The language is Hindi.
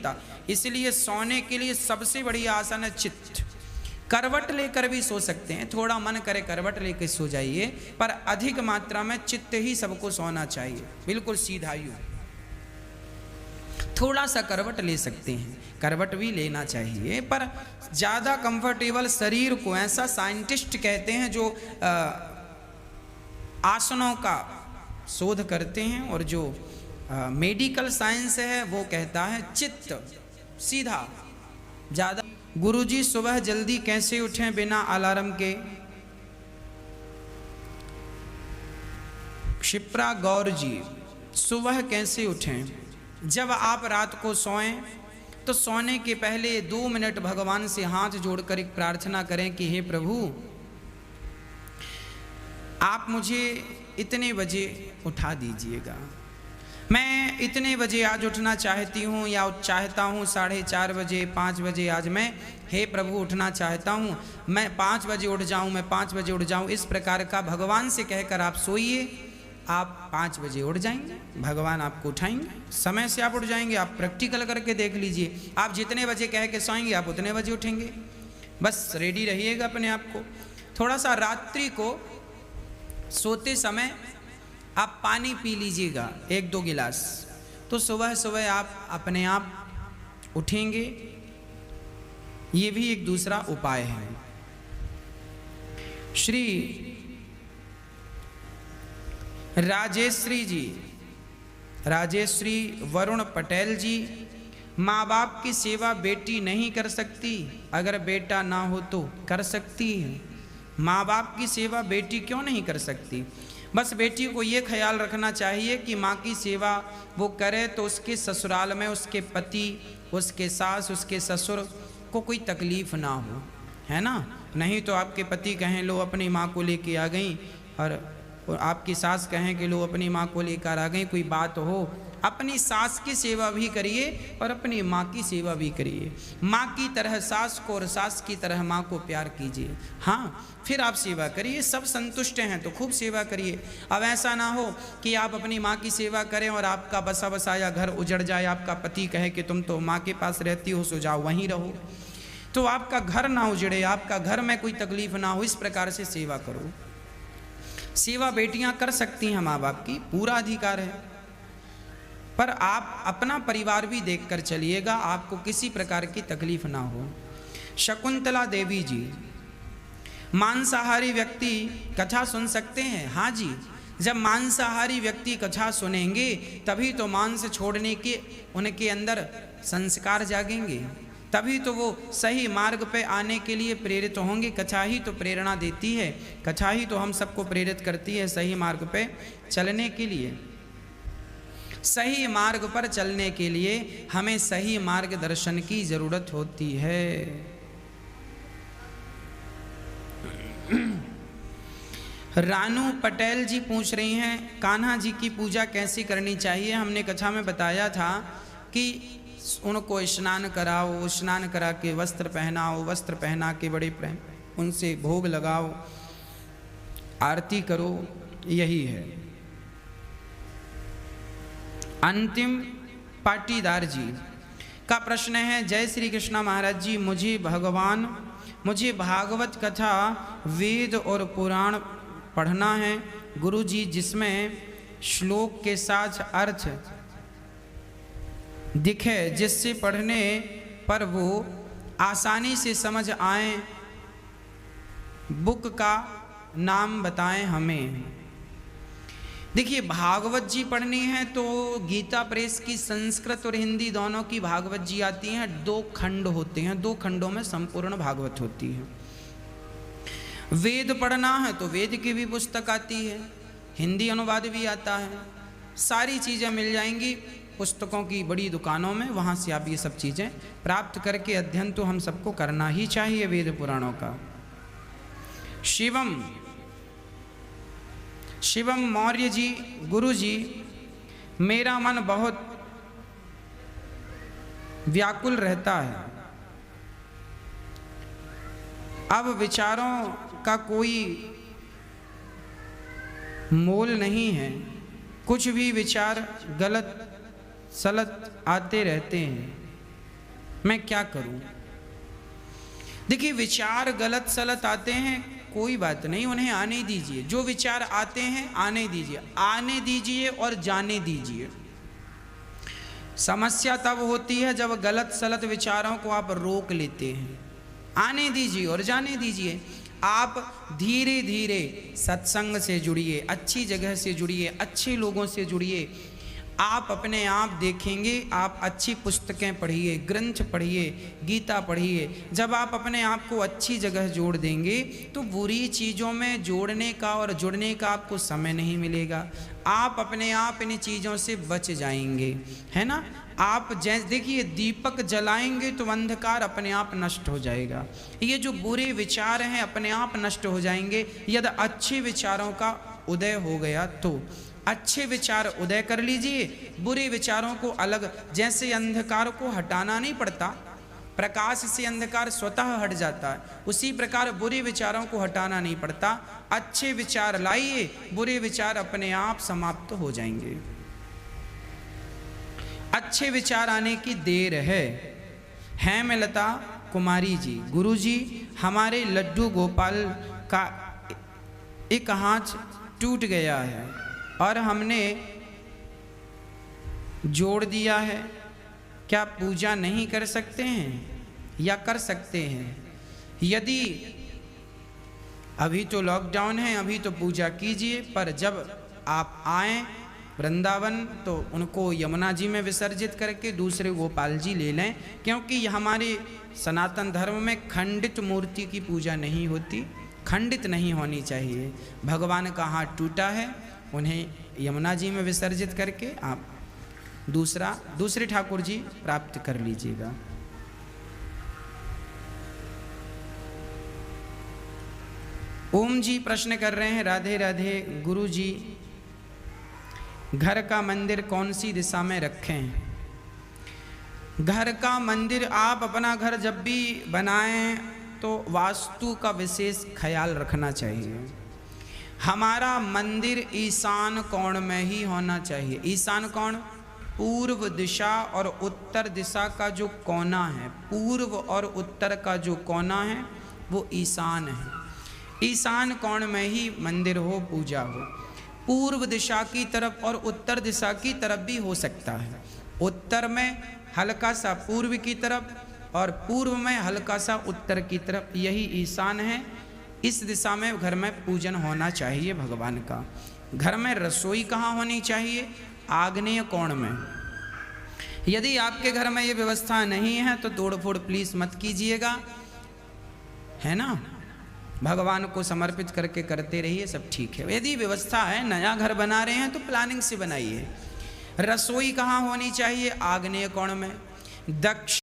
मिलता। इसलिए सोने के लिए सबसे बढ़िया आसन है चित्त। करवट लेकर भी सो सकते हैं, थोड़ा मन करे करवट लेकर सो जाइए, पर अधिक मात्रा में चित्त ही सबको सोना चाहिए, बिल्कुल सीधा यूं। थोड़ा सा करवट ले सकते हैं, करवट भी लेना चाहिए, पर ज़्यादा कंफर्टेबल शरीर को, ऐसा साइंटिस्ट कहते हैं जो आसनों का शोध करते हैं, और जो मेडिकल साइंस है वो कहता है चित्त सीधा ज़्यादा। गुरुजी सुबह जल्दी कैसे उठें बिना अलार्म के? क्षिप्रा गौर जी, सुबह कैसे उठें? जब आप रात को सोएं तो सोने के पहले 2 मिनट भगवान से हाथ जोड़कर एक प्रार्थना करें कि हे प्रभु, आप मुझे इतने बजे उठा दीजिएगा। मैं इतने बजे आज उठना चाहती हूँ या चाहता हूँ 4:30 बजे, 5 बजे आज मैं, हे प्रभु उठना चाहता हूँ, मैं 5 बजे उठ जाऊँ, मैं 5 बजे उठ जाऊँ। इस प्रकार का भगवान से कहकर आप सोइए, आप 5 बजे उठ जाएंगे, भगवान आपको उठाएंगे, समय से आप उठ जाएंगे। आप प्रैक्टिकल करके देख लीजिए, आप जितने बजे कह के सोएंगे आप उतने बजे उठेंगे। बस रेडी रहिएगा अपने आप को। थोड़ा सा रात्रि को सोते समय आप पानी पी लीजिएगा 1-2 गिलास, तो सुबह सुबह आप अपने आप उठेंगे। ये भी एक दूसरा उपाय है। श्री राजेश्री जी, राजेश्री वरुण पटेल जी, माँ बाप की सेवा बेटी नहीं कर सकती? अगर बेटा ना हो तो कर सकती है। माँ बाप की सेवा बेटी क्यों नहीं कर सकती? बस बेटी को ये ख्याल रखना चाहिए कि माँ की सेवा वो करे तो उसके ससुराल में उसके पति, उसके सास, उसके ससुर को कोई तकलीफ़ ना हो, है ना। नहीं तो आपके पति कहें लो अपनी माँ को लेके आ गई, और आपकी सास कहें कि लो अपनी माँ को लेकर आ गई, कोई बात हो। अपनी सास की सेवा भी करिए और अपनी माँ की सेवा भी करिए। माँ की तरह सास को और सास की तरह माँ को प्यार कीजिए, हाँ, फिर आप सेवा करिए। सब संतुष्ट हैं तो खूब सेवा करिए। अब ऐसा ना हो कि आप अपनी माँ की सेवा करें और आपका बसा बसाया घर उजड़ जाए, आपका पति कहे कि तुम तो माँ के पास रहती हो, सो जाओ वहीं रहो, तो आपका घर ना उजड़े, आपका घर में कोई तकलीफ ना हो। इस प्रकार से सेवा करो। सेवा बेटियां कर सकती हैं, माँ बाप की पूरा अधिकार है, पर आप अपना परिवार भी देखकर चलिएगा, आपको किसी प्रकार की तकलीफ ना हो। शकुंतला देवी जी, मांसाहारी व्यक्ति कथा सुन सकते हैं? हाँ जी, जब मांसाहारी व्यक्ति कथा सुनेंगे तभी तो मांस छोड़ने के उनके अंदर संस्कार जागेंगे, तभी तो वो सही मार्ग पे आने के लिए प्रेरित होंगे। कथा ही तो प्रेरणा देती है, कथा ही तो हम सबको प्रेरित करती है सही मार्ग पे चलने के लिए। सही मार्ग पर चलने के लिए हमें सही मार्गदर्शन की जरूरत होती है। रानू पटेल जी पूछ रही हैं, कान्हा जी की पूजा कैसी करनी चाहिए? हमने कथा में बताया था कि उनको स्नान कराओ, स्नान करा के वस्त्र पहनाओ, वस्त्र पहना के बड़े प्रेम उनसे भोग लगाओ, आरती करो, यही है। अंतिम पाटीदार जी का प्रश्न है, जय श्री कृष्णा महाराज जी, मुझे भागवत कथा, वेद और पुराण पढ़ना है गुरु जी, जिसमें श्लोक के साथ अर्थ दिखे, जिससे पढ़ने पर वो आसानी से समझ आए। बुक का नाम बताएं हमें। देखिए, भागवत जी पढ़नी है तो गीता प्रेस की संस्कृत और हिंदी दोनों की भागवत जी आती हैं। 2 खंड होते हैं, 2 खंडों में संपूर्ण भागवत होती है। वेद पढ़ना है तो वेद की भी पुस्तक आती है, हिंदी अनुवाद भी आता है, सारी चीज़ें मिल जाएंगी पुस्तकों की बड़ी दुकानों में, वहाँ से आप ये सब चीज़ें प्राप्त करके अध्ययन तो हम सबको करना ही चाहिए वेद पुराणों का। शिवम मौर्य जी, गुरु जी, मेरा मन बहुत व्याकुल रहता है, अब विचारों का कोई मोल नहीं है, कुछ भी विचार गलत सलत आते रहते हैं, मैं क्या करूं? देखिए, विचार गलत सलत आते हैं, कोई बात नहीं, उन्हें आने दीजिए। जो विचार आते हैं आने दीजिए और जाने दीजिए। समस्या तब होती है जब गलत सलत विचारों को आप रोक लेते हैं। आने दीजिए और जाने दीजिए। आप धीरे धीरे सत्संग से जुड़िए, अच्छी जगह से जुड़िए, अच्छे लोगों से जुड़िए। आप अपने आप देखेंगे, आप अच्छी पुस्तकें पढ़िए, ग्रंथ पढ़िए, गीता पढ़िए। जब आप अपने आप को अच्छी जगह जोड़ देंगे तो बुरी चीज़ों में जोड़ने का और जुड़ने का आपको समय नहीं मिलेगा। आप अपने आप इन चीज़ों से बच जाएंगे, है ना। आप जैसे देखिए, दीपक जलाएंगे तो अंधकार अपने आप नष्ट हो जाएगा। ये जो बुरे विचार हैं अपने आप नष्ट हो जाएंगे यदि अच्छे विचारों का उदय हो गया तो। अच्छे विचार उदय कर लीजिए, बुरे विचारों को अलग। जैसे अंधकार को हटाना नहीं पड़ता, प्रकाश से अंधकार स्वतः हट जाता है, उसी प्रकार बुरे विचारों को हटाना नहीं पड़ता। अच्छे विचार लाइए, बुरे विचार अपने आप समाप्त हो जाएंगे। अच्छे विचार आने की देर है। हेमलता कुमारी जी, गुरु जी, हमारे लड्डू गोपाल का एक हाथ टूट गया है और हमने जोड़ दिया है, क्या पूजा नहीं कर सकते हैं या कर सकते हैं? यदि अभी तो लॉकडाउन है, अभी तो पूजा कीजिए, पर जब आप आएं वृंदावन तो उनको यमुना जी में विसर्जित करके दूसरे गोपाल जी ले लें, क्योंकि हमारे सनातन धर्म में खंडित मूर्ति की पूजा नहीं होती, खंडित नहीं होनी चाहिए। भगवान का हाथ टूटा है, उन्हें यमुना जी में विसर्जित करके आप दूसरे ठाकुर जी प्राप्त कर लीजिएगा। ओम जी प्रश्न कर रहे हैं, राधे राधे गुरु जी, घर का मंदिर कौन सी दिशा में रखें? घर का मंदिर, आप अपना घर जब भी बनाएं तो वास्तु का विशेष ख्याल रखना चाहिए। हमारा मंदिर ईशान कोण में ही होना चाहिए। ईशान कोण, पूर्व दिशा और उत्तर दिशा का जो कोना है, पूर्व और उत्तर का जो कोना है वो ईशान है। ईशान कोण में ही मंदिर हो, पूजा हो। पूर्व दिशा की तरफ और उत्तर दिशा की तरफ भी हो सकता है। उत्तर में हल्का सा पूर्व की तरफ और पूर्व में हल्का सा उत्तर की तरफ, यही ईशान है। इस दिशा में घर में पूजन होना चाहिए भगवान का। घर में रसोई कहाँ होनी चाहिए? आग्नेय कोण में। यदि आपके घर में ये व्यवस्था नहीं है तो तोड़ फोड़ प्लीज मत कीजिएगा, है ना। भगवान को समर्पित करके करते रहिए, सब ठीक है। यदि व्यवस्था है, नया घर बना रहे हैं तो प्लानिंग से बनाइए। रसोई कहाँ होनी चाहिए? आग्नेय कोण में। दक्षिण